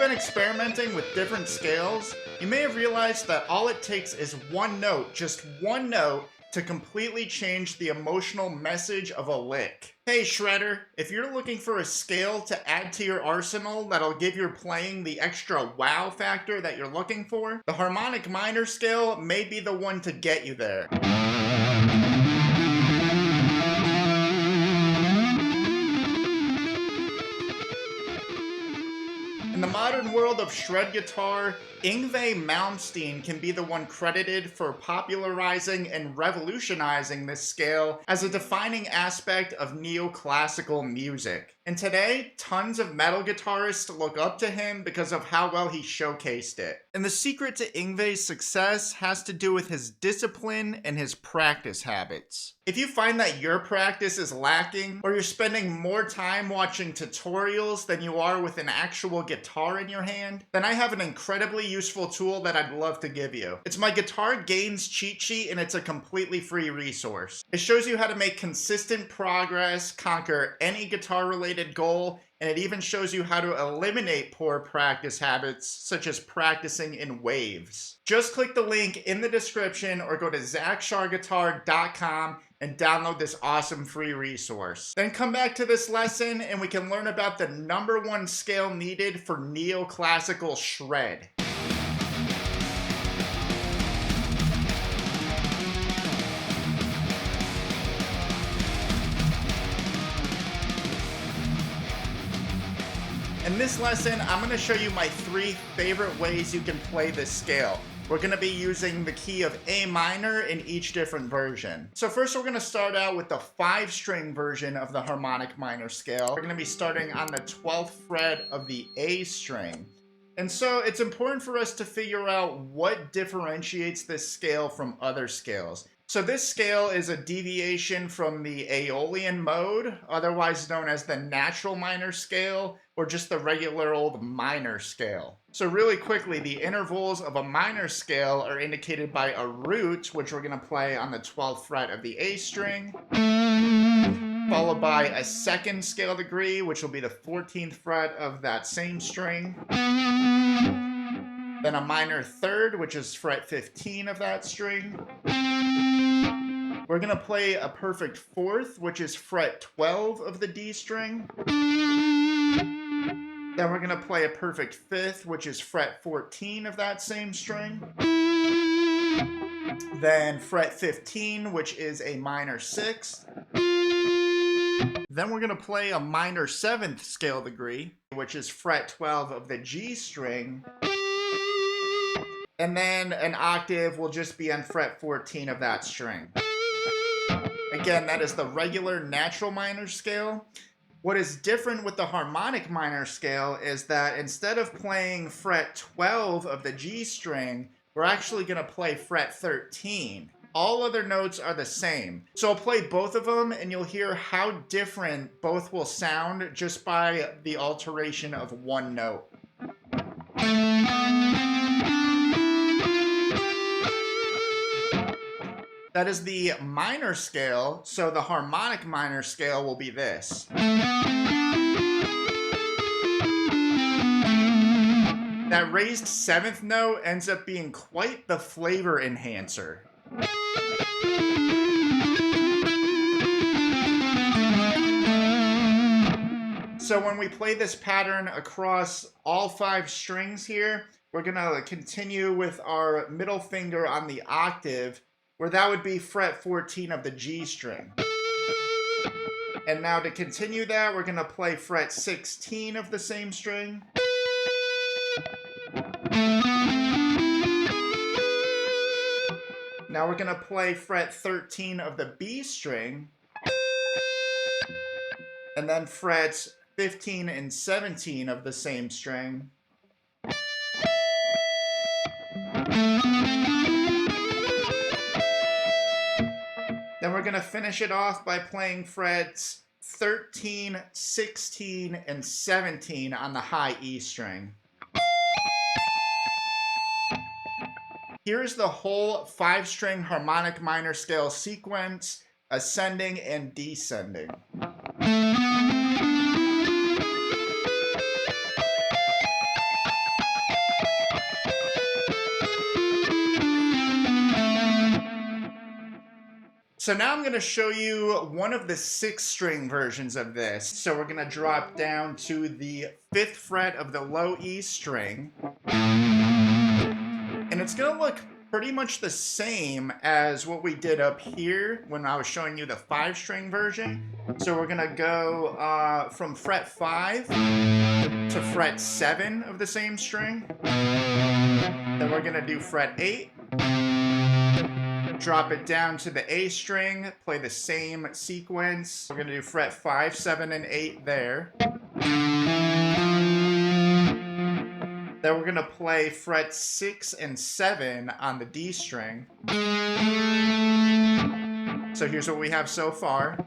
been experimenting with different scales, you may have realized that all it takes is one note, just one note, to completely change the emotional message of a lick. Hey Shredder, if you're looking for a scale to add to your arsenal that'll give your playing the extra wow factor that you're looking for, the harmonic minor scale may be the one to get you there. In the modern world of shred guitar, Yngwie Malmsteen can be the one credited for popularizing and revolutionizing this scale as a defining aspect of neoclassical music. And today, tons of metal guitarists look up to him because of how well he showcased it. And the secret to Yngwie's success has to do with his discipline and his practice habits. If you find that your practice is lacking, or you're spending more time watching tutorials than you are with an actual guitar in your hand, then I have an incredibly useful tool that I'd love to give you. It's my Guitar Gains cheat sheet, and it's a completely free resource. It shows you how to make consistent progress, conquer any guitar-related goal, and it even shows you how to eliminate poor practice habits, such as practicing in waves. Just click the link in the description or go to ZachSharGuitar.com and download this awesome free resource. Then come back to this lesson and we can learn about the #1 scale needed for neoclassical shred. In this lesson, I'm going to show you my 3 favorite ways you can play this scale. We're going to be using the key of A minor in each different version. So first we're going to start out with the 5-string version of the harmonic minor scale. We're going to be starting on the 12th fret of the A string. And so it's important for us to figure out what differentiates this scale from other scales. So this scale is a deviation from the Aeolian mode, otherwise known as the natural minor scale, or just the regular old minor scale. So really quickly, the intervals of a minor scale are indicated by a root, which we're going to play on the 12th fret of the A string, followed by a 2nd scale degree, which will be the 14th fret of that same string, then a minor 3rd, which is fret 15 of that string. We're going to play a perfect 4th, which is fret 12 of the D string. Then we're going to play a perfect 5th, which is fret 14 of that same string. Then fret 15, which is a minor 6th. Then we're going to play a minor 7th scale degree, which is fret 12 of the G string. And then an octave will just be on fret 14 of that string. Again, that is the regular natural minor scale. What is different with the harmonic minor scale is that instead of playing fret 12 of the G string, we're actually going to play fret 13. All other notes are the same. So I'll play both of them and you'll hear how different both will sound just by the alteration of one note. That is the minor scale, so the harmonic minor scale will be this. That raised 7th note ends up being quite the flavor enhancer. So when we play this pattern across all 5 strings here, we're going to continue with our middle finger on the octave, where that would be fret 14 of the G string. And now to continue that, we're going to play fret 16 of the same string. Now we're going to play fret 13 of the B string. And then frets 15 and 17 of the same string. Then we're going to finish it off by playing frets 13, 16, and 17 on the high E string. Here's the whole 5-string harmonic minor scale sequence, ascending and descending. So now I'm going to show you one of the 6-string versions of this. So we're going to drop down to the 5th fret of the low E string. And it's going to look pretty much the same as what we did up here when I was showing you the 5-string version. So we're going to go from fret 5 to fret 7 of the same string. Then we're going to do fret 8. Drop it down to the A string, play the same sequence. We're going to do fret 5, 7, and 8 there. Then we're going to play fret 6 and 7 on the D string. So here's what we have so far.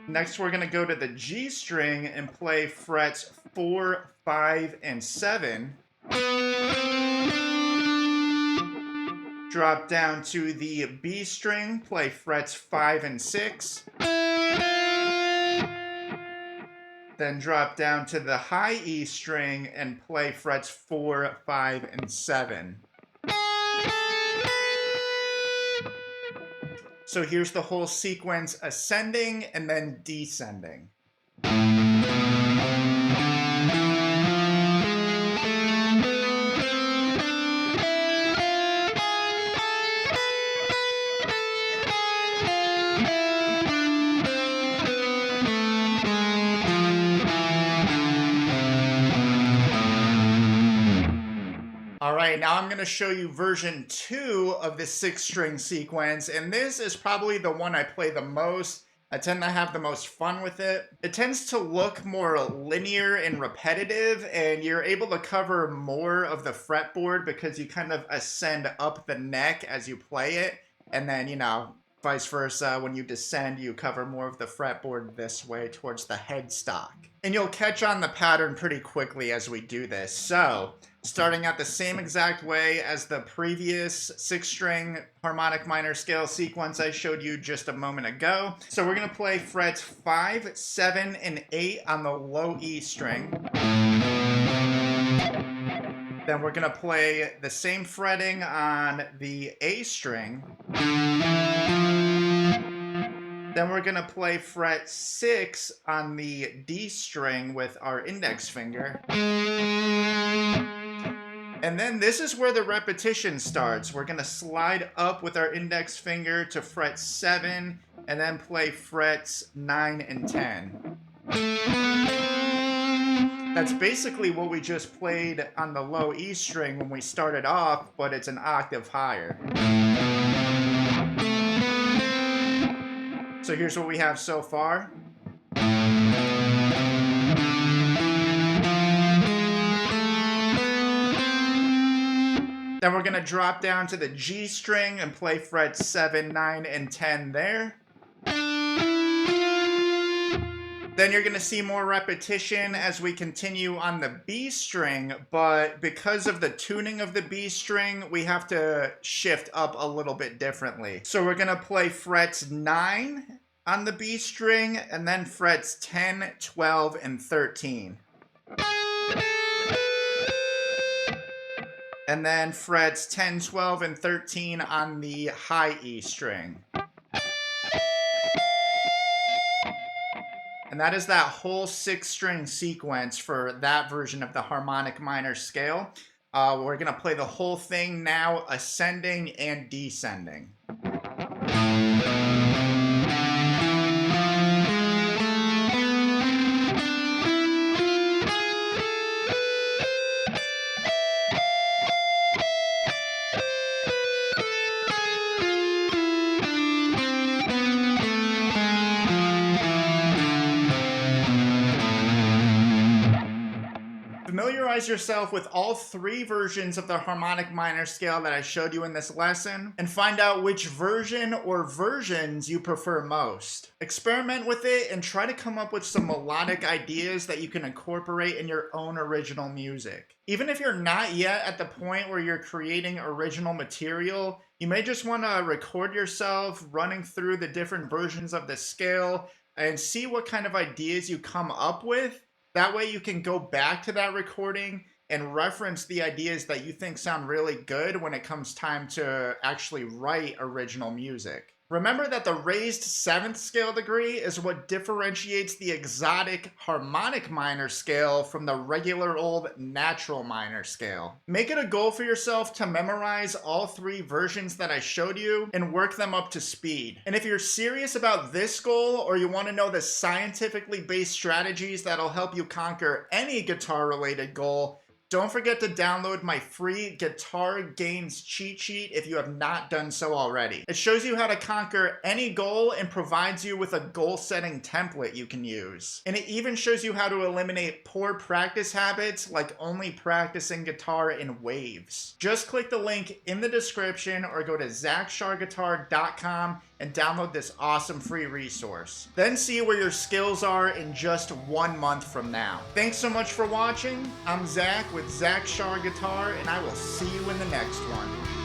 Next, we're going to go to the G string and play frets 4, 5, and 7. Drop down to the B string, play frets 5 and 6. Then drop down to the high E string and play frets 4, 5, and 7. So here's the whole sequence ascending and then descending. All right, now I'm going to show you version 2 of the 6-string sequence, and this is probably the one I play the most. I tend to have the most fun with it. It tends to look more linear and repetitive, and you're able to cover more of the fretboard because you kind of ascend up the neck as you play it, and then, you know, vice versa, when you descend, you cover more of the fretboard this way towards the headstock. And you'll catch on the pattern pretty quickly as we do this. So, starting out the same exact way as the previous 6-string harmonic minor scale sequence I showed you just a moment ago. So we're going to play frets 5, 7, and 8 on the low E string. Then we're going to play the same fretting on the A string. Then we're going to play fret 6 on the D string with our index finger. And then this is where the repetition starts. We're going to slide up with our index finger to fret 7 and then play frets 9 and 10. That's basically what we just played on the low E string when we started off, but it's an octave higher. So here's what we have so far. Then we're going to drop down to the G string and play frets 7, 9, and 10 there. Then you're going to see more repetition as we continue on the B string, but because of the tuning of the B string, we have to shift up a little bit differently. So we're going to play frets 9 on the B string, and then frets 10, 12, and 13. And then frets 10, 12, and 13 on the high E string. And that is that whole 6-string sequence for that version of the harmonic minor scale. We're going to play the whole thing now, ascending and descending. Familiarize yourself with all 3 versions of the harmonic minor scale that I showed you in this lesson, and find out which version or versions you prefer most. Experiment with it and try to come up with some melodic ideas that you can incorporate in your own original music. Even if you're not yet at the point where you're creating original material, you may just want to record yourself running through the different versions of the scale and see what kind of ideas you come up with. That way you can go back to that recording and reference the ideas that you think sound really good when it comes time to actually write original music. Remember that the raised 7th scale degree is what differentiates the exotic harmonic minor scale from the regular old natural minor scale. Make it a goal for yourself to memorize all 3 versions that I showed you and work them up to speed. And if you're serious about this goal, or you want to know the scientifically based strategies that'll help you conquer any guitar related goal, don't forget to download my free Guitar Gains cheat sheet if you have not done so already. It shows you how to conquer any goal and provides you with a goal-setting template you can use. And it even shows you how to eliminate poor practice habits like only practicing guitar in waves. Just click the link in the description or go to zachsharguitar.com and download this awesome free resource. Then see where your skills are in just 1 month from now. Thanks so much for watching. I'm Zach with Zach Shar Guitar, and I will see you in the next one.